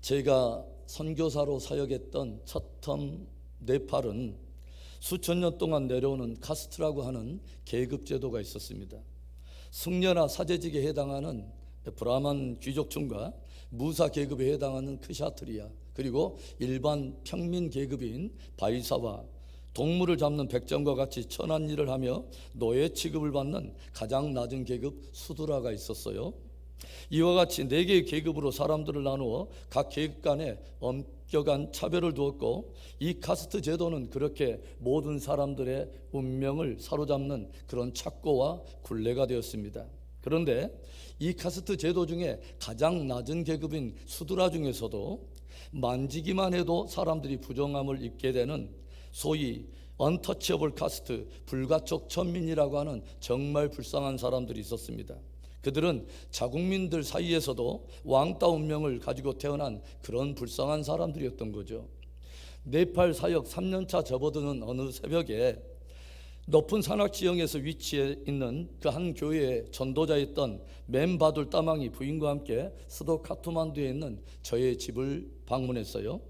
제가 선교사로 사역했던 첫 텀 네팔은 수천 년 동안 내려오는 카스트라고 하는 계급 제도가 있었습니다. 승려나 사제직에 해당하는 브라만 귀족층과 무사 계급에 해당하는 크샤트리아, 그리고 일반 평민 계급인 바이사와 동물을 잡는 백정과 같이 천한 일을 하며 노예 취급을 받는 가장 낮은 계급 수두라가 있었어요. 이와 같이 4개의 계급으로 사람들을 나누어 각 계급 간에 엄격한 차별을 두었고, 이 카스트 제도는 그렇게 모든 사람들의 운명을 사로잡는 그런 착고와 굴레가 되었습니다. 그런데 이 카스트 제도 중에 가장 낮은 계급인 수두라 중에서도 만지기만 해도 사람들이 부정함을 입게 되는 소위 언터치어블 카스트, 불가촉 천민이라고 하는 정말 불쌍한 사람들이 있었습니다. 그들은 자국민들 사이에서도 왕따 운명을 가지고 태어난 그런 불쌍한 사람들이었던 거죠. 네팔 사역 3년차 접어드는 어느 새벽에 높은 산악 지형에서 위치해 있는 그 한 교회의 전도자였던 멘바둘 따망이 부인과 함께 수도 카트만두에 있는 저의 집을 방문했어요.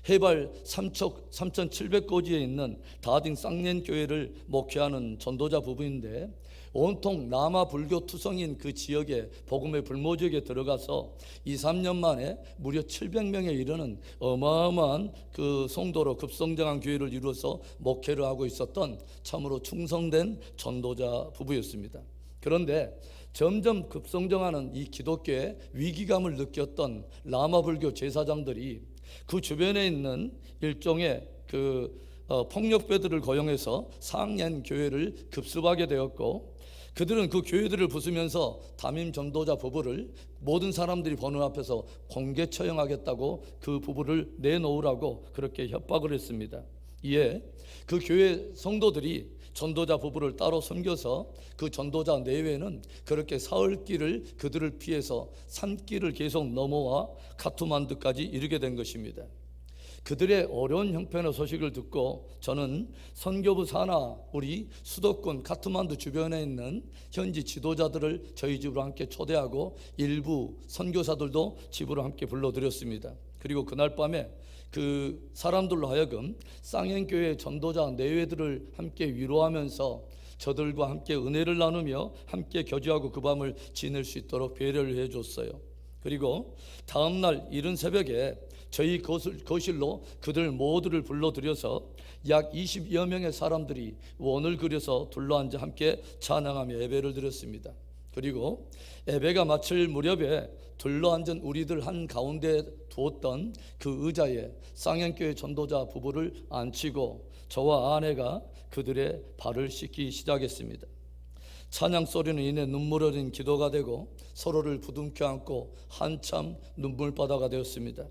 해발 3,700고지에 있는 다딩 쌍년 교회를 목회하는 전도자 부부인데, 온통 남아 불교 투성인 그 지역에 복음의 불모지역에 들어가서 2-3년 만에 무려 700명에 이르는 어마어마한 그 성도로 급성장한 교회를 이루어서 목회를 하고 있었던 참으로 충성된 전도자 부부였습니다. 그런데 점점 급성장하는 이 기독교의 위기감을 느꼈던 라마 불교 제사장들이 그 주변에 있는 일종의 폭력배들을 고용해서 상년 교회를 급습하게 되었고, 그들은 그 교회들을 부수면서 담임 전도자 부부를 모든 사람들이 보는 앞에서 공개 처형하겠다고 그 부부를 내놓으라고 그렇게 협박을 했습니다. 이에 그 교회 성도들이 전도자 부부를 따로 섬겨서 그 전도자 내외는 그렇게 사흘길을 그들을 피해서 산길을 계속 넘어와 카트만두까지 이르게 된 것입니다. 그들의 어려운 형편의 소식을 듣고 저는 선교부 산하 우리 수도권 카트만두 주변에 있는 현지 지도자들을 저희 집으로 함께 초대하고 일부 선교사들도 집으로 함께 불러드렸습니다. 그리고 그날 밤에 그 사람들로 하여금 쌍현교회 전도자 내외들을 함께 위로하면서 저들과 함께 은혜를 나누며 함께 교제하고 그 밤을 지낼 수 있도록 배려를 해줬어요. 그리고 다음날 이른 새벽에 저희 거실로 그들 모두를 불러들여서 약 20여 명의 사람들이 원을 그려서 둘러앉아 함께 찬양하며 예배를 드렸습니다. 그리고 예배가 마칠 무렵에 둘러앉은 우리들 한가운데 두었던 그 의자에 쌍현교회 전도자 부부를 앉히고 저와 아내가 그들의 발을 씻기 시작했습니다. 찬양 소리는 이내 눈물 어린 기도가 되고 서로를 부둥켜 안고 한참 눈물바다가 되었습니다.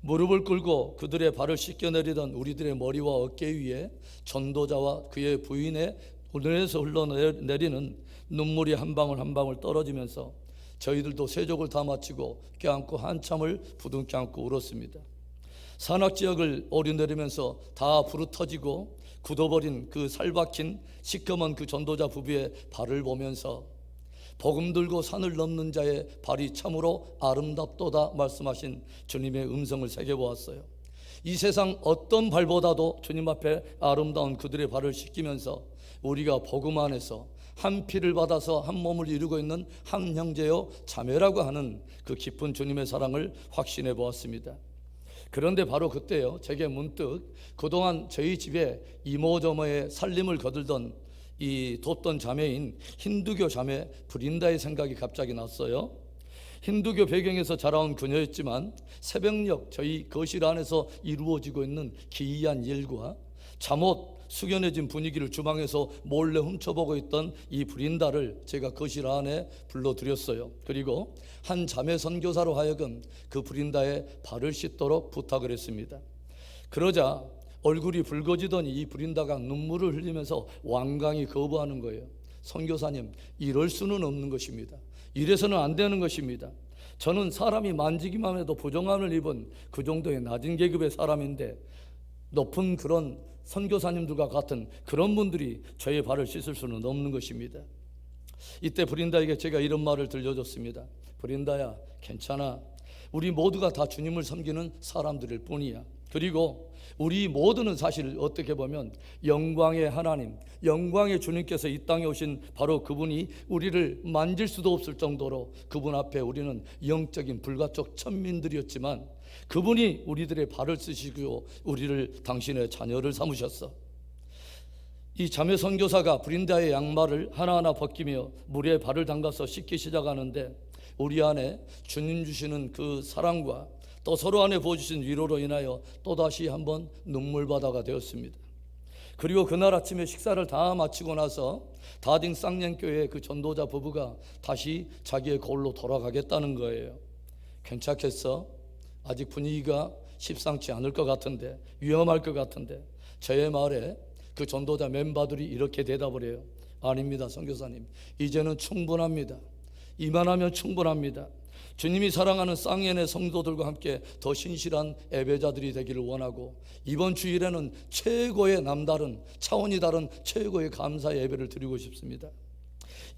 무릎을 꿇고 그들의 발을 씻겨내리던 우리들의 머리와 어깨 위에 전도자와 그의 부인의 눈에서 흘러내리는 눈물이 한 방울 한 방울 떨어지면서 저희들도 세족을 다 마치고 껴안고 한참을 부둥켜 안고 울었습니다. 산악지역을 오르내리면서 다 부르터지고 굳어버린 그 살박힌 시커먼 그 전도자 부부의 발을 보면서 복음 들고 산을 넘는 자의 발이 참으로 아름답도다 말씀하신 주님의 음성을 새겨보았어요. 이 세상 어떤 발보다도 주님 앞에 아름다운 그들의 발을 씻기면서 우리가 복음 안에서 한 피를 받아서 한 몸을 이루고 있는 한 형제요 자매라고 하는 그 깊은 주님의 사랑을 확신해 보았습니다. 그런데 바로 그때요, 제게 문득 그동안 저희 집에 이모저모의 살림을 거들던 돕던 자매인 힌두교 자매 브린다의 생각이 갑자기 났어요. 힌두교 배경에서 자라온 그녀였지만 새벽녘 저희 거실 안에서 이루어지고 있는 기이한 일과 잠옷 숙연해진 분위기를 주방에서 몰래 훔쳐보고 있던 이 브린다를 제가 거실 안에 불러들였어요. 그리고 한 자매 선교사로 하여금 그 브린다의 발을 씻도록 부탁을 했습니다. 그러자 얼굴이 붉어지더니 이 브린다가 눈물을 흘리면서 완강히 거부하는 거예요. 선교사님, 이럴 수는 없는 것입니다. 이래서는 안 되는 것입니다. 저는 사람이 만지기만 해도 부정함을 입은 그 정도의 낮은 계급의 사람인데 높은 그런 선교사님들과 같은 그런 분들이 저의 발을 씻을 수는 없는 것입니다. 이때 브린다에게 제가 이런 말을 들려줬습니다. 브린다야, 괜찮아. 우리 모두가 다 주님을 섬기는 사람들일 뿐이야. 그리고 우리 모두는 사실 어떻게 보면 영광의 하나님, 영광의 주님께서 이 땅에 오신 바로 그분이 우리를 만질 수도 없을 정도로 그분 앞에 우리는 영적인 불가촉 천민들이었지만 그분이 우리들의 발을 쓰시고 우리를 당신의 자녀를 삼으셨어. 이 자매 선교사가 브린다의 양말을 하나하나 벗기며 물에 발을 담가서 씻기 시작하는데 우리 안에 주님 주시는 그 사랑과 또 서로 안에 부어주신 위로로 인하여 또다시 한번 눈물바다가 되었습니다. 그리고 그날 아침에 식사를 다 마치고 나서 다딩 쌍년교회 그 전도자 부부가 다시 자기의 거울로 돌아가겠다는 거예요. 괜찮겠어? 아직 분위기가 십상치 않을 것 같은데, 위험할 것 같은데. 저의 말에 그 전도자 멤버들이 이렇게 대답을 해요. 아닙니다, 선교사님. 이제는 충분합니다. 이만하면 충분합니다. 주님이 사랑하는 쌍년의 성도들과 함께 더 신실한 예배자들이 되기를 원하고 이번 주일에는 최고의 남다른 차원이 다른 최고의 감사 예배를 드리고 싶습니다.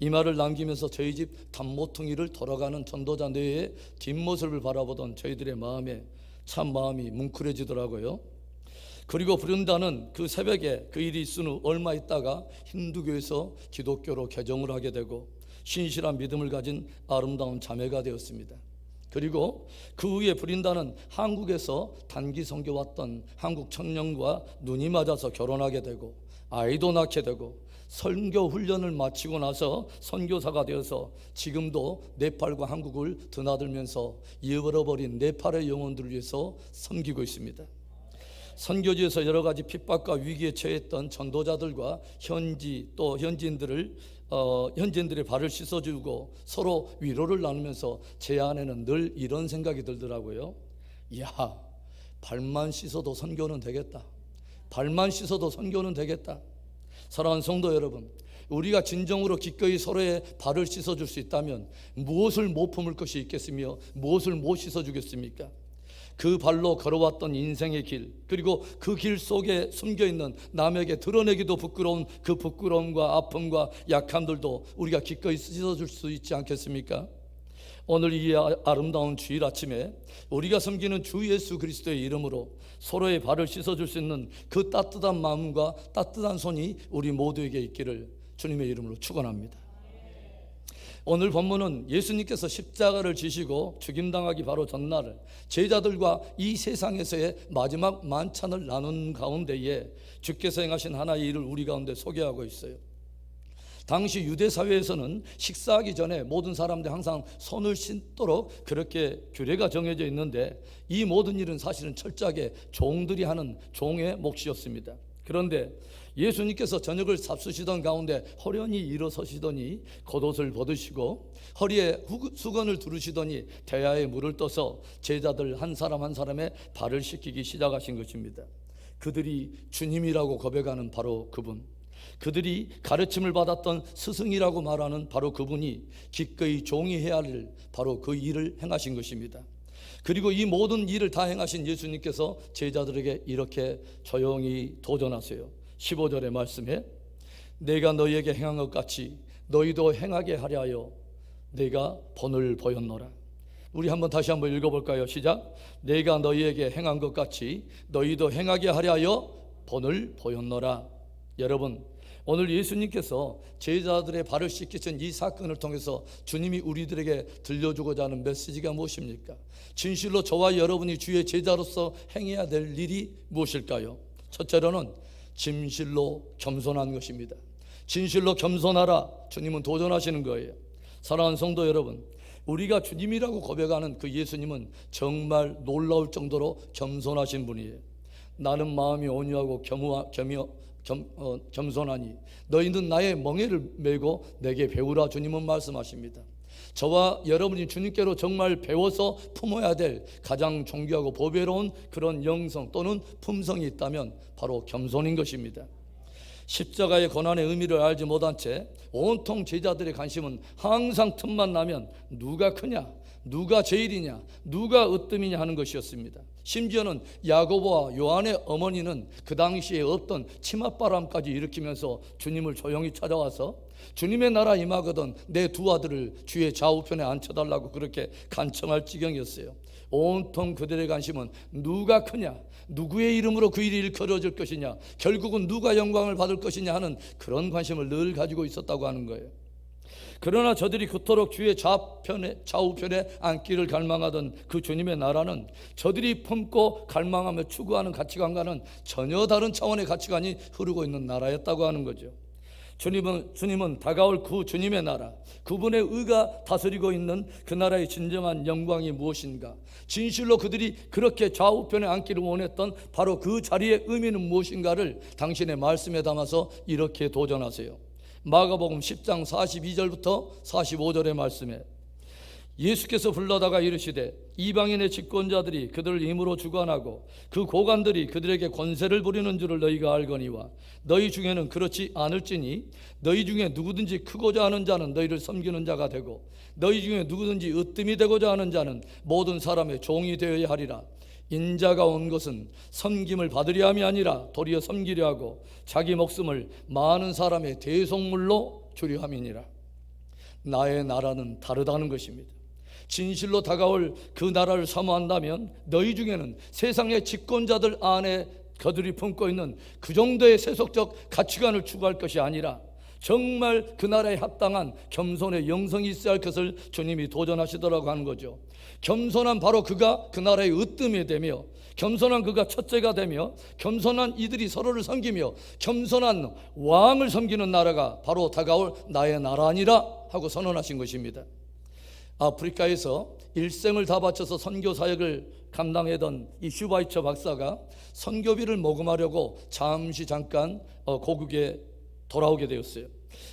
이 말을 남기면서 저희 집 단모퉁이를 돌아가는 전도자 뇌의 뒷모습을 바라보던 저희들의 마음에 참 마음이 뭉클해지더라고요. 그리고 브린다는 그 새벽에 그 일이 있은 후 얼마 있다가 힌두교에서 기독교로 개종을 하게 되고 신실한 믿음을 가진 아름다운 자매가 되었습니다. 그리고 그 후에 브린다는 한국에서 단기 선교 왔던 한국 청년과 눈이 맞아서 결혼하게 되고 아이도 낳게 되고 선교 훈련을 마치고 나서 선교사가 되어서 지금도 네팔과 한국을 드나들면서 잃어버린 네팔의 영혼들을 위해서 섬기고 있습니다. 선교지에서 여러 가지 핍박과 위기에 처했던 전도자들과 현지인들의 발을 씻어주고 서로 위로를 나누면서 제 안에는 늘 이런 생각이 들더라고요. 이야, 발만 씻어도 선교는 되겠다. 발만 씻어도 선교는 되겠다. 사랑하는 성도 여러분, 우리가 진정으로 기꺼이 서로의 발을 씻어줄 수 있다면 무엇을 못 품을 것이 있겠으며 무엇을 못 씻어주겠습니까? 그 발로 걸어왔던 인생의 길, 그리고 그 길 속에 숨겨있는 남에게 드러내기도 부끄러운 그 부끄러움과 아픔과 약함들도 우리가 기꺼이 씻어줄 수 있지 않겠습니까? 오늘 이 아름다운 주일 아침에 우리가 섬기는 주 예수 그리스도의 이름으로 서로의 발을 씻어줄 수 있는 그 따뜻한 마음과 따뜻한 손이 우리 모두에게 있기를 주님의 이름으로 축원합니다. 오늘 본문은 예수님께서 십자가를 지시고 죽임당하기 바로 전날 제자들과 이 세상에서의 마지막 만찬을 나눈 가운데에 주께서 행하신 하나의 일을 우리 가운데 소개하고 있어요. 당시 유대 사회에서는 식사하기 전에 모든 사람들이 항상 손을 씻도록 그렇게 규례가 정해져 있는데 이 모든 일은 사실은 철저하게 종들이 하는 종의 몫이었습니다. 그런데 예수님께서 저녁을 잡수시던 가운데 호련히 일어서시더니 겉옷을 벗으시고 허리에 수건을 두르시더니 대야에 물을 떠서 제자들 한 사람 한 사람의 발을 씻기기 시작하신 것입니다. 그들이 주님이라고 고백하는 바로 그분, 그들이 가르침을 받았던 스승이라고 말하는 바로 그분이 기꺼이 종이 해야 할 바로 그 일을 행하신 것입니다. 그리고 이 모든 일을 다 행하신 예수님께서 제자들에게 이렇게 조용히 도전하세요. 15절의 말씀에 내가 너희에게 행한 것 같이 너희도 행하게 하려 하여 내가 본을 보였노라. 우리 다시 한번 읽어볼까요? 시작. 내가 너희에게 행한 것 같이 너희도 행하게 하려 하여 본을 보였노라. 여러분, 오늘 예수님께서 제자들의 발을 씻기신 이 사건을 통해서 주님이 우리들에게 들려주고자 하는 메시지가 무엇입니까? 진실로 저와 여러분이 주의 제자로서 행해야 될 일이 무엇일까요? 첫째로는 진실로 겸손한 것입니다. 진실로 겸손하라. 주님은 도전하시는 거예요. 사랑하는 성도 여러분, 우리가 주님이라고 고백하는 그 예수님은 정말 놀라울 정도로 겸손하신 분이에요. 나는 마음이 온유하고 겸손하니 너희는 나의 멍에를 메고 내게 배우라. 주님은 말씀하십니다. 저와 여러분이 주님께로 정말 배워서 품어야 될 가장 존귀하고 보배로운 그런 영성 또는 품성이 있다면 바로 겸손인 것입니다. 십자가의 고난의 의미를 알지 못한 채 온통 제자들의 관심은 항상 틈만 나면 누가 크냐, 누가 제일이냐, 누가 으뜸이냐 하는 것이었습니다. 심지어는 야고보와 요한의 어머니는 그 당시에 없던 치맛바람까지 일으키면서 주님을 조용히 찾아와서 주님의 나라 임하거든 내 두 아들을 주의 좌우편에 앉혀달라고 그렇게 간청할 지경이었어요. 온통 그들의 관심은 누가 크냐, 누구의 이름으로 그 일이 일컬어질 것이냐, 결국은 누가 영광을 받을 것이냐 하는 그런 관심을 늘 가지고 있었다고 하는 거예요. 그러나 저들이 그토록 주의 좌우편에 앉기를 갈망하던 그 주님의 나라는 저들이 품고 갈망하며 추구하는 가치관과는 전혀 다른 차원의 가치관이 흐르고 있는 나라였다고 하는 거죠. 주님은 다가올 그 주님의 나라, 그분의 의가 다스리고 있는 그 나라의 진정한 영광이 무엇인가, 진실로 그들이 그렇게 좌우편에 앉기를 원했던 바로 그 자리의 의미는 무엇인가를 당신의 말씀에 담아서 이렇게 도전하세요. 마가복음 10장 42절부터 45절의 말씀에 예수께서 불러다가 이르시되 이방인의 집권자들이 그들을 임으로 주관하고 그 고관들이 그들에게 권세를 부리는 줄을 너희가 알거니와 너희 중에는 그렇지 않을지니 너희 중에 누구든지 크고자 하는 자는 너희를 섬기는 자가 되고 너희 중에 누구든지 으뜸이 되고자 하는 자는 모든 사람의 종이 되어야 하리라. 인자가 온 것은 섬김을 받으려 함이 아니라 도리어 섬기려 하고 자기 목숨을 많은 사람의 대속물로 주려 함이니라. 나의 나라는 다르다는 것입니다. 진실로 다가올 그 나라를 사모한다면 너희 중에는 세상의 집권자들 안에 그들이 품고 있는 그 정도의 세속적 가치관을 추구할 것이 아니라 정말 그 나라에 합당한 겸손의 영성이 있어야 할 것을 주님이 도전하시더라고 하는 거죠. 겸손한 바로 그가 그 나라의 으뜸이 되며, 겸손한 그가 첫째가 되며, 겸손한 이들이 서로를 섬기며 겸손한 왕을 섬기는 나라가 바로 다가올 나의 나라 아니라 하고 선언하신 것입니다. 아프리카에서 일생을 다 바쳐서 선교 사역을 감당하던 이 슈바이처 박사가 선교비를 모금하려고 잠깐 고국에 돌아오게 되었어요.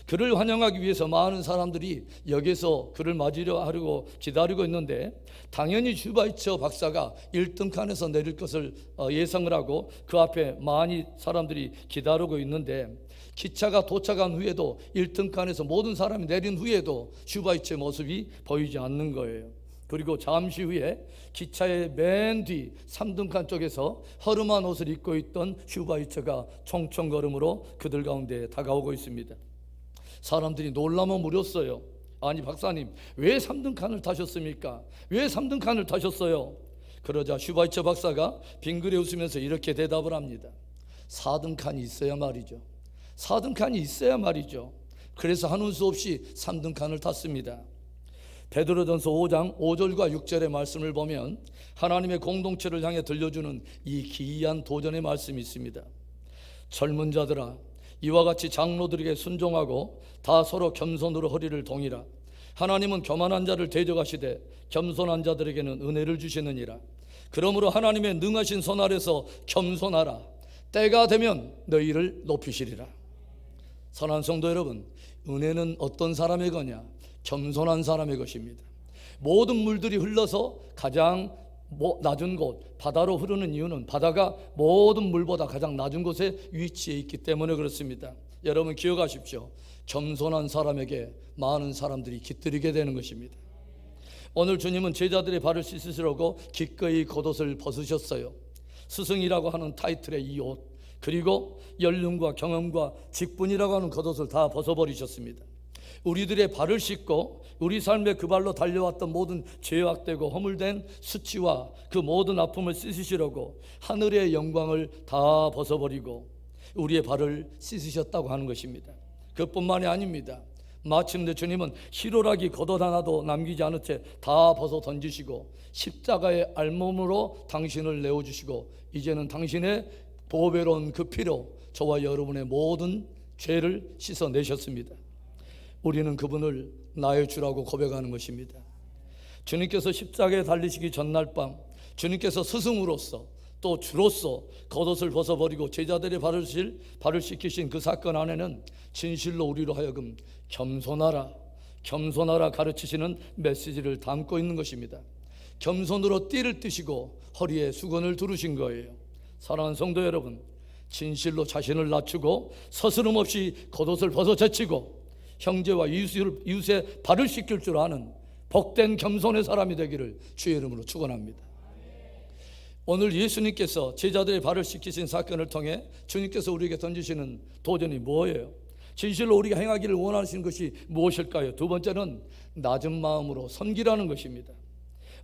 그를 환영하기 위해서 많은 사람들이 역에서 그를 맞으려 하려고 기다리고 있는데 당연히 슈바이처 박사가 1등 칸에서 내릴 것을 예상을 하고 그 앞에 많이 사람들이 기다리고 있는데 기차가 도착한 후에도 1등 칸에서 모든 사람이 내린 후에도 슈바이처의 모습이 보이지 않는 거예요. 그리고 잠시 후에 기차의 맨 뒤 3등 칸 쪽에서 허름한 옷을 입고 있던 슈바이처가 총총걸음으로 그들 가운데 다가오고 있습니다. 사람들이 놀라며 물었어요. 아니 박사님, 왜 3등 칸을 타셨습니까? 왜 3등 칸을 타셨어요? 그러자 슈바이처 박사가 빙그레 웃으면서 이렇게 대답을 합니다. 4등 칸이 있어야 말이죠. 4등 칸이 있어야 말이죠. 그래서 하는 수 없이 3등 칸을 탔습니다. 베드로전서 5장 5절과 6절의 말씀을 보면 하나님의 공동체를 향해 들려주는 이 기이한 도전의 말씀이 있습니다. 젊은 자들아, 이와 같이 장로들에게 순종하고 다 서로 겸손으로 허리를 동이라. 하나님은 교만한 자를 대적하시되 겸손한 자들에게는 은혜를 주시느니라. 그러므로 하나님의 능하신 손 아래서 겸손하라. 때가 되면 너희를 높이시리라. 선한 성도 여러분, 은혜는 어떤 사람의 거냐? 겸손한 사람의 것입니다. 모든 물들이 흘러서 가장 낮은 곳, 바다로 흐르는 이유는 바다가 모든 물보다 가장 낮은 곳에 위치해 있기 때문에 그렇습니다. 여러분 기억하십시오. 겸손한 사람에게 많은 사람들이 깃들이게 되는 것입니다. 오늘 주님은 제자들의 발을 씻으시려고 기꺼이 겉옷을 벗으셨어요. 스승이라고 하는 타이틀의 이 옷, 그리고 연륜과 경험과 직분이라고 하는 겉옷을 다 벗어버리셨습니다. 우리들의 발을 씻고 우리 삶에 그 발로 달려왔던 모든 죄악되고 허물된 수치와 그 모든 아픔을 씻으시려고 하늘의 영광을 다 벗어버리고 우리의 발을 씻으셨다고 하는 것입니다. 그뿐만이 아닙니다. 마침내 주님은 희로라기 겉옷 하나도 남기지 않은 채 다 벗어 던지시고 십자가의 알몸으로 당신을 내어주시고 이제는 당신의 보배로운 그 피로 저와 여러분의 모든 죄를 씻어내셨습니다. 우리는 그분을 나의 주라고 고백하는 것입니다. 주님께서 십자가에 달리시기 전날 밤 주님께서 스승으로서 또 주로서 겉옷을 벗어버리고 제자들의 발을 씻기신 그 사건 안에는 진실로 우리로 하여금 겸손하라 가르치시는 메시지를 담고 있는 것입니다. 겸손으로 띠를 뜨시고 허리에 수건을 두르신 거예요. 사랑하는 성도 여러분, 진실로 자신을 낮추고 서스럼 없이 겉옷을 벗어 제치고 형제와 이웃의 발을 씻길 줄 아는 복된 겸손의 사람이 되기를 주의 이름으로 축원합니다. 오늘 예수님께서 제자들의 발을 씻기신 사건을 통해 주님께서 우리에게 던지시는 도전이 뭐예요? 진실로 우리가 행하기를 원하시는 것이 무엇일까요? 두 번째는 낮은 마음으로 섬기라는 것입니다.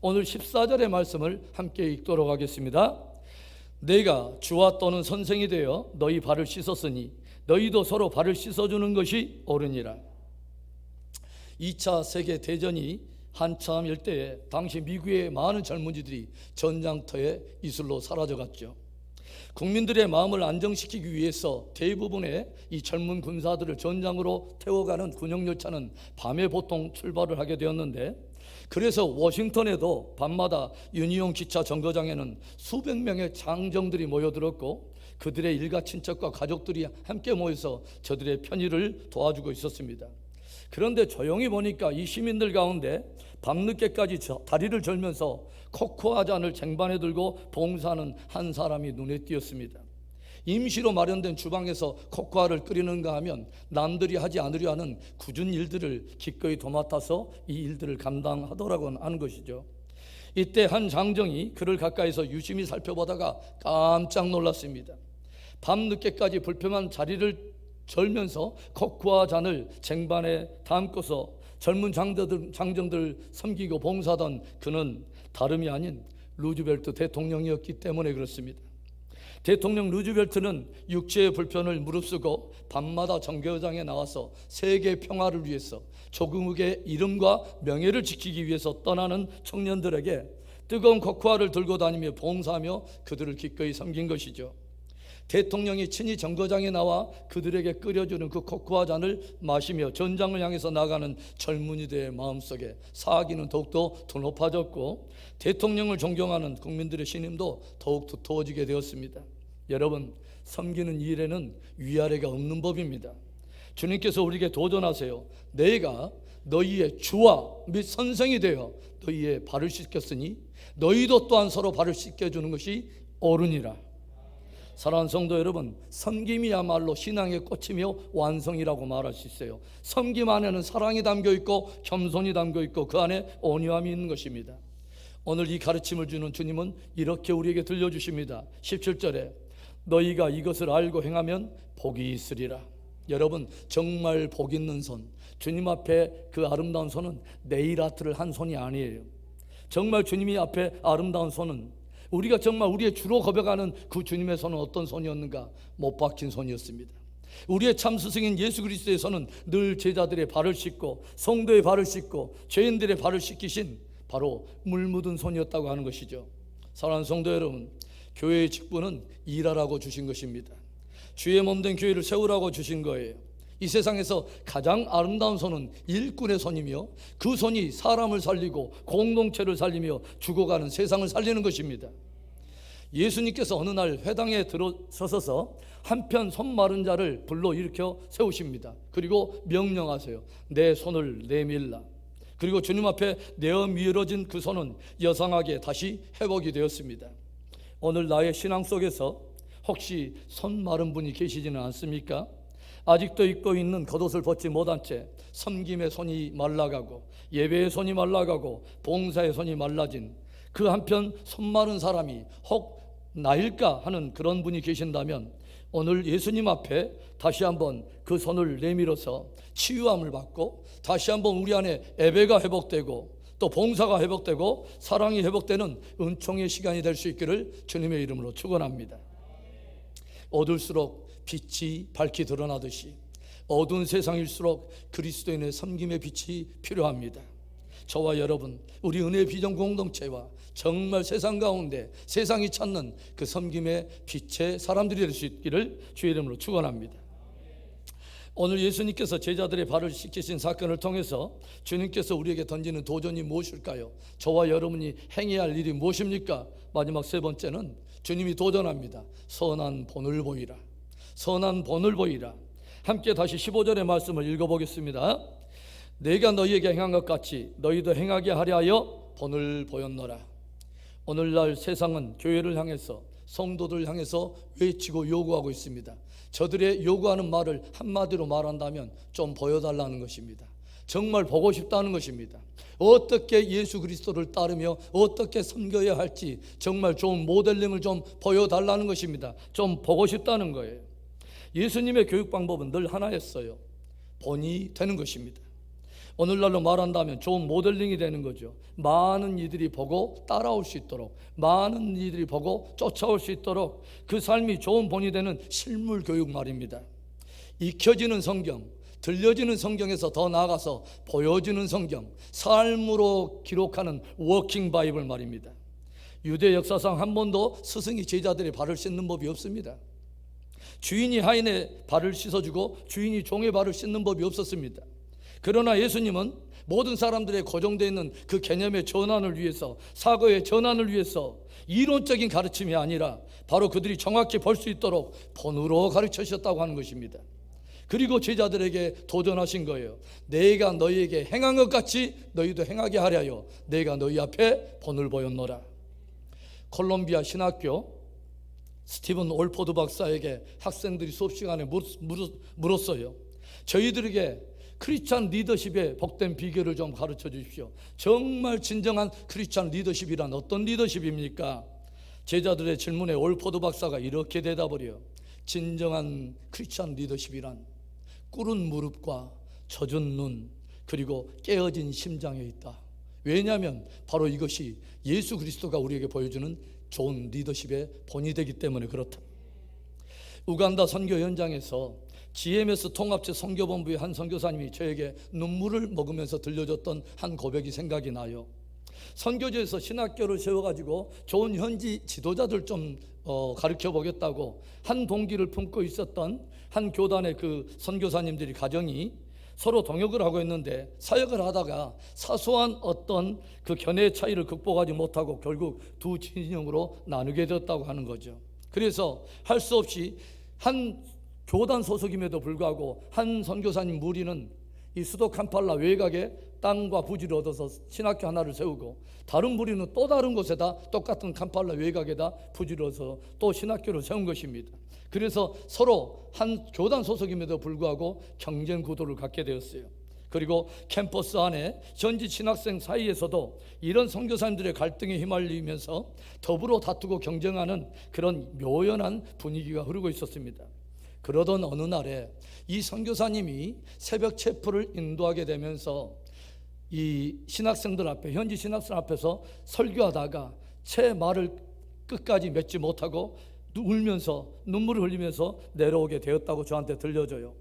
오늘 14절의 말씀을 함께 읽도록 하겠습니다. 내가 주와 또는 선생이 되어 너희 발을 씻었으니 너희도 서로 발을 씻어주는 것이 옳으니라. 2차 세계대전이 한참일 때에 당시 미국의 많은 젊은이들이 전장터에 이슬로 사라져갔죠. 국민들의 마음을 안정시키기 위해서 대부분의 이 젊은 군사들을 전장으로 태워가는 군용열차는 밤에 보통 출발을 하게 되었는데, 그래서 워싱턴에도 밤마다 유니온 기차 정거장에는 수백 명의 장정들이 모여들었고 그들의 일가 친척과 가족들이 함께 모여서 저들의 편의를 도와주고 있었습니다. 그런데 조용히 보니까 이 시민들 가운데 밤늦게까지 다리를 절면서 코코아 잔을 쟁반에 들고 봉사하는 한 사람이 눈에 띄었습니다. 임시로 마련된 주방에서 코코아를 끓이는가 하면 남들이 하지 않으려 하는 굳은 일들을 기꺼이 도맡아서 이 일들을 감당하더라고 하는 것이죠. 이때 한 장정이 그를 가까이서 유심히 살펴보다가 깜짝 놀랐습니다. 밤늦게까지 불편한 자리를 절면서 코코아 잔을 쟁반에 담고서 젊은 장정들 섬기고 봉사하던 그는 다름이 아닌 루즈벨트 대통령이었기 때문에 그렇습니다. 대통령 루즈벨트는 육체의 불편을 무릅쓰고 밤마다 정거장에 나와서 세계 평화를 위해서 조국의 이름과 명예를 지키기 위해서 떠나는 청년들에게 뜨거운 코코아를 들고 다니며 봉사하며 그들을 기꺼이 섬긴 것이죠. 대통령이 친히 정거장에 나와 그들에게 끓여주는 그 코코아 잔을 마시며 전장을 향해서 나가는 젊은이들의 마음속에 사기는 더욱더 더 높아졌고 대통령을 존경하는 국민들의 신임도 더욱 두터워지게 되었습니다. 여러분, 섬기는 일에는 위아래가 없는 법입니다. 주님께서 우리에게 도전하세요. 내가 너희의 주와 및 선생이 되어 너희의 발을 씻겼으니 너희도 또한 서로 발을 씻겨주는 것이 옳으니라. 사랑하는 성도 여러분, 섬김이야말로 신앙의 꽃이며 완성이라고 말할 수 있어요. 섬김 안에는 사랑이 담겨있고 겸손이 담겨있고 그 안에 온유함이 있는 것입니다. 오늘 이 가르침을 주는 주님은 이렇게 우리에게 들려주십니다. 17절에 너희가 이것을 알고 행하면 복이 있으리라. 여러분, 정말 복 있는 손, 주님 앞에 그 아름다운 손은 네일 아트를 한 손이 아니에요. 정말 주님이 앞에 아름다운 손은 우리가 정말 우리의 주로 고백하는 그 주님의 손은 어떤 손이었는가? 못 박힌 손이었습니다. 우리의 참 스승인 예수 그리스도의 손은 늘 제자들의 발을 씻고 성도의 발을 씻고 죄인들의 발을 씻기신 바로 물 묻은 손이었다고 하는 것이죠. 사랑하는 성도 여러분, 교회의 직분은 일하라고 주신 것입니다. 주의 몸된 교회를 세우라고 주신 거예요. 이 세상에서 가장 아름다운 손은 일꾼의 손이며 그 손이 사람을 살리고 공동체를 살리며 죽어가는 세상을 살리는 것입니다. 예수님께서 어느 날 회당에 들어서서 한편 손 마른 자를 불러일으켜 세우십니다. 그리고 명령하세요. 내 손을 내밀라. 그리고 주님 앞에 내어 미어진 그 손은 여상하게 다시 회복이 되었습니다. 오늘 나의 신앙 속에서 혹시 손 마른 분이 계시지는 않습니까? 아직도 입고 있는 겉옷을 벗지 못한 채 섬김의 손이 말라가고 예배의 손이 말라가고 봉사의 손이 말라진 그 한편 손 마른 사람이 혹 나일까 하는 그런 분이 계신다면 오늘 예수님 앞에 다시 한번 그 손을 내밀어서 치유함을 받고 다시 한번 우리 안에 예배가 회복되고 또 봉사가 회복되고 사랑이 회복되는 은총의 시간이 될 수 있기를 주님의 이름으로 축원합니다. 어둘수록 빛이 밝히 드러나듯이 어두운 세상일수록 그리스도인의 섬김의 빛이 필요합니다. 저와 여러분, 우리 은혜 비전 공동체와 정말 세상 가운데 세상이 찾는 그 섬김의 빛의 사람들이 될 수 있기를 주의 이름으로 축원합니다. 오늘 예수님께서 제자들의 발을 씻기신 사건을 통해서 주님께서 우리에게 던지는 도전이 무엇일까요? 저와 여러분이 행해야 할 일이 무엇입니까? 마지막 세 번째는 주님이 도전합니다. 선한 본을 보이라. 선한 본을 보이라. 함께 다시 15절의 말씀을 읽어보겠습니다. 내가 너희에게 행한 것 같이 너희도 행하게 하려 하여 본을 보였노라. 오늘날 세상은 교회를 향해서 성도들 향해서 외치고 요구하고 있습니다. 저들의 요구하는 말을 한마디로 말한다면 좀 보여달라는 것입니다. 정말 보고 싶다는 것입니다. 어떻게 예수 그리스도를 따르며 어떻게 섬겨야 할지 정말 좋은 모델링을 좀 보여달라는 것입니다. 좀 보고 싶다는 거예요. 예수님의 교육 방법은 늘 하나였어요. 본이 되는 것입니다. 오늘날로 말한다면 좋은 모델링이 되는 거죠. 많은 이들이 보고 따라올 수 있도록, 많은 이들이 보고 쫓아올 수 있도록 그 삶이 좋은 본이 되는 실물 교육 말입니다. 익혀지는 성경, 들려지는 성경에서 더 나아가서 보여지는 성경, 삶으로 기록하는 워킹 바이블 말입니다. 유대 역사상 한 번도 스승이 제자들의 발을 씻는 법이 없습니다. 주인이 하인의 발을 씻어주고 주인이 종의 발을 씻는 법이 없었습니다. 그러나 예수님은 모든 사람들의 고정되어 있는 그 개념의 전환을 위해서, 사고의 전환을 위해서 이론적인 가르침이 아니라 바로 그들이 정확히 볼 수 있도록 본으로 가르치셨다고 하는 것입니다. 그리고 제자들에게 도전하신 거예요. 내가 너희에게 행한 것 같이 너희도 행하게 하려여 내가 너희 앞에 본을 보였노라. 콜롬비아 신학교 스티븐 올포드 박사에게 학생들이 수업 시간에 물었어요. 저희들에게 크리스찬 리더십의 복된 비결을 좀 가르쳐 주십시오. 정말 진정한 크리스찬 리더십이란 어떤 리더십입니까? 제자들의 질문에 올포드 박사가 이렇게 대답을 해요. 진정한 크리스찬 리더십이란 꿇은 무릎과 젖은 눈 그리고 깨어진 심장에 있다. 왜냐하면 바로 이것이 예수 그리스도가 우리에게 보여주는 좋은 리더십의 본이 되기 때문에 그렇다. 우간다 선교 현장에서 GMS 통합체 선교본부의 한 선교사님이 저에게 눈물을 먹으면서 들려줬던 한 고백이 생각이 나요. 선교지에서 신학교를 세워가지고 좋은 현지 지도자들 좀 가르쳐 보겠다고 한 동기를 품고 있었던 한 교단의 그 선교사님들이 가정이 서로 동역을 하고 있는데 사역을 하다가 사소한 어떤 그 견해의 차이를 극복하지 못하고 결국 두 진영으로 나누게 되었다고 하는 거죠. 그래서 할 수 없이 한 교단 소속임에도 불구하고 한 선교사님 무리는 이 수도 캄팔라 외곽에 땅과 부지를 얻어서 신학교 하나를 세우고 다른 무리는 또 다른 곳에다 똑같은 캄팔라 외곽에다 부지를 얻어서 또 신학교를 세운 것입니다. 그래서 서로 한 교단 소속임에도 불구하고 경쟁 구도를 갖게 되었어요. 그리고 캠퍼스 안에 전지 신학생 사이에서도 이런 선교사님들의 갈등에 휘말리면서 더불어 다투고 경쟁하는 그런 묘연한 분위기가 흐르고 있었습니다. 그러던 어느 날에 이 선교사님이 새벽 체프를 인도하게 되면서 이 신학생들 앞에, 현지 신학생 앞에서 설교하다가 채 말을 끝까지 맺지 못하고 울면서 눈물을 흘리면서 내려오게 되었다고 저한테 들려줘요.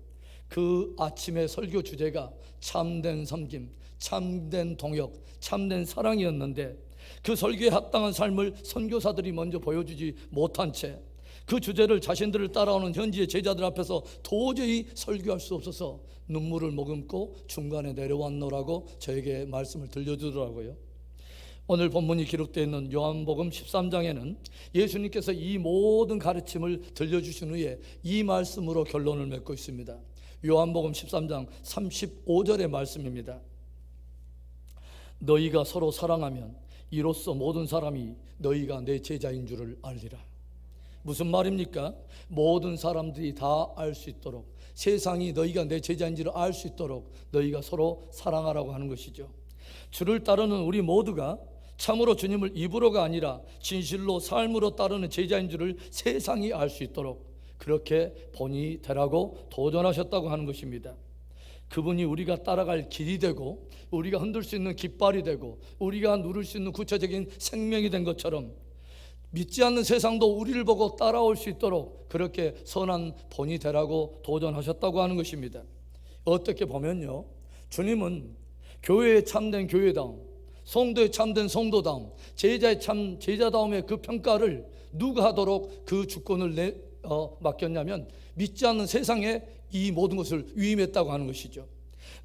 그 아침의 설교 주제가 참된 섬김, 참된 동역, 참된 사랑이었는데 그 설교에 합당한 삶을 선교사들이 먼저 보여주지 못한 채 그 주제를 자신들을 따라오는 현지의 제자들 앞에서 도저히 설교할 수 없어서 눈물을 머금고 중간에 내려왔노라고 저에게 말씀을 들려주더라고요. 오늘 본문이 기록되어 있는 요한복음 13장에는 예수님께서 이 모든 가르침을 들려주신 후에 이 말씀으로 결론을 맺고 있습니다. 요한복음 13장 35절의 말씀입니다. 너희가 서로 사랑하면 이로써 모든 사람이 너희가 내 제자인 줄을 알리라. 무슨 말입니까? 모든 사람들이 다 알 수 있도록, 세상이 너희가 내 제자인지를 알 수 있도록 너희가 서로 사랑하라고 하는 것이죠. 주를 따르는 우리 모두가 참으로 주님을 입으로가 아니라 진실로 삶으로 따르는 제자인 줄을 세상이 알 수 있도록 그렇게 본이 되라고 도전하셨다고 하는 것입니다. 그분이 우리가 따라갈 길이 되고 우리가 흔들 수 있는 깃발이 되고 우리가 누릴 수 있는 구체적인 생명이 된 것처럼 믿지 않는 세상도 우리를 보고 따라올 수 있도록 그렇게 선한 본이 되라고 도전하셨다고 하는 것입니다. 어떻게 보면요, 주님은 교회의 참된 교회다움, 성도의 참된 성도다움, 제자의 참 제자다움의 그 평가를 누가 하도록 그 주권을 맡겼냐면 믿지 않는 세상에 이 모든 것을 위임했다고 하는 것이죠.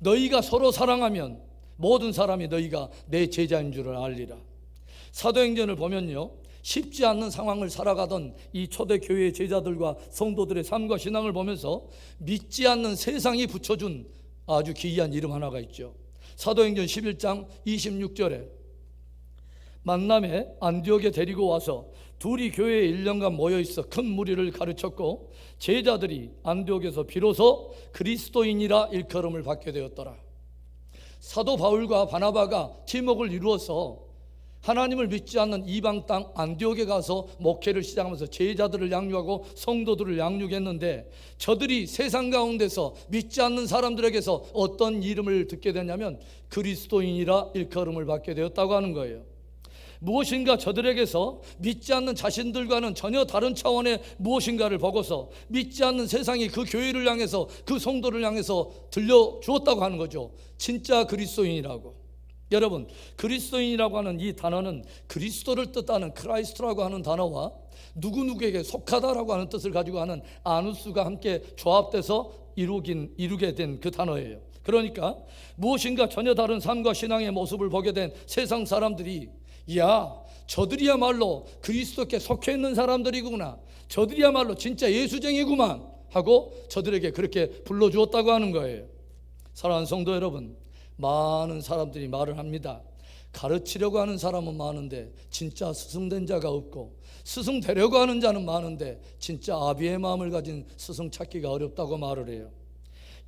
너희가 서로 사랑하면 모든 사람이 너희가 내 제자인 줄을 알리라. 사도행전을 보면요, 쉽지 않는 상황을 살아가던 이 초대교회의 제자들과 성도들의 삶과 신앙을 보면서 믿지 않는 세상이 붙여준 아주 기이한 이름 하나가 있죠. 사도행전 11장 26절에 만남에 안디옥에 데리고 와서 둘이 교회에 1년간 모여 있어 큰 무리를 가르쳤고 제자들이 안디옥에서 비로소 그리스도인이라 일컬음을 받게 되었더라. 사도 바울과 바나바가 팀웍을 이루어서 하나님을 믿지 않는 이방 땅 안디옥에 가서 목회를 시작하면서 제자들을 양육하고 성도들을 양육했는데, 저들이 세상 가운데서 믿지 않는 사람들에게서 어떤 이름을 듣게 되냐면 그리스도인이라 일컬음을 받게 되었다고 하는 거예요. 무엇인가 저들에게서 믿지 않는 자신들과는 전혀 다른 차원의 무엇인가를 보고서 믿지 않는 세상이 그 교회를 향해서, 그 성도를 향해서 들려주었다고 하는 거죠. 진짜 그리스도인이라고. 여러분, 그리스도인이라고 하는 이 단어는 그리스도를 뜻하는 크라이스트라고 하는 단어와 누구누구에게 속하다라고 하는 뜻을 가지고 하는 아누스가 함께 조합돼서 이루게 된 그 단어예요. 그러니까 무엇인가 전혀 다른 삶과 신앙의 모습을 보게 된 세상 사람들이, 야, 저들이야말로 그리스도께 속해 있는 사람들이구나, 저들이야말로 진짜 예수쟁이구만 하고 저들에게 그렇게 불러주었다고 하는 거예요. 사랑하는 성도 여러분, 많은 사람들이 말을 합니다. 가르치려고 하는 사람은 많은데 진짜 스승된 자가 없고, 스승 되려고 하는 자는 많은데 진짜 아비의 마음을 가진 스승 찾기가 어렵다고 말을 해요.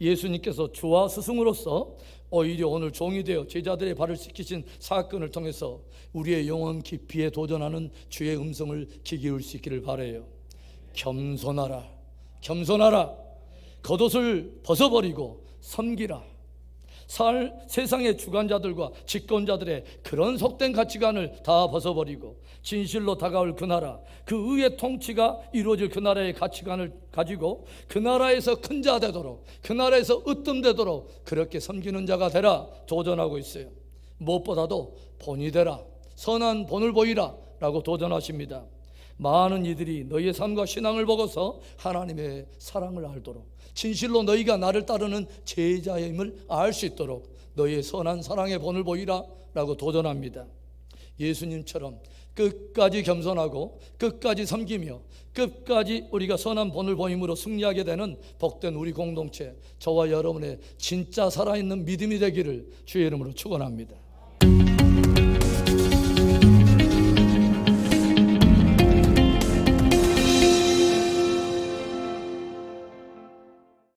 예수님께서 주와 스승으로서 오히려 오늘 종이 되어 제자들의 발을 씻기신 사건을 통해서 우리의 영혼 깊이에 도전하는 주의 음성을 귀 기울 수 있기를 바라요. 겸손하라, 겸손하라. 겉옷을 벗어버리고 섬기라. 세상의 주관자들과 집권자들의 그런 속된 가치관을 다 벗어버리고 진실로 다가올 그 나라, 그 의의 통치가 이루어질 그 나라의 가치관을 가지고 그 나라에서 큰 자 되도록, 그 나라에서 으뜸되도록 그렇게 섬기는 자가 되라 도전하고 있어요. 무엇보다도 본이 되라, 선한 본을 보이라 라고 도전하십니다. 많은 이들이 너희의 삶과 신앙을 보고서 하나님의 사랑을 알도록, 진실로 너희가 나를 따르는 제자임을 알 수 있도록 너희의 선한 사랑의 본을 보이라 라고 도전합니다. 예수님처럼 끝까지 겸손하고 끝까지 섬기며 끝까지 우리가 선한 본을 보임으로 승리하게 되는 복된 우리 공동체, 저와 여러분의 진짜 살아있는 믿음이 되기를 주의 이름으로 축원합니다.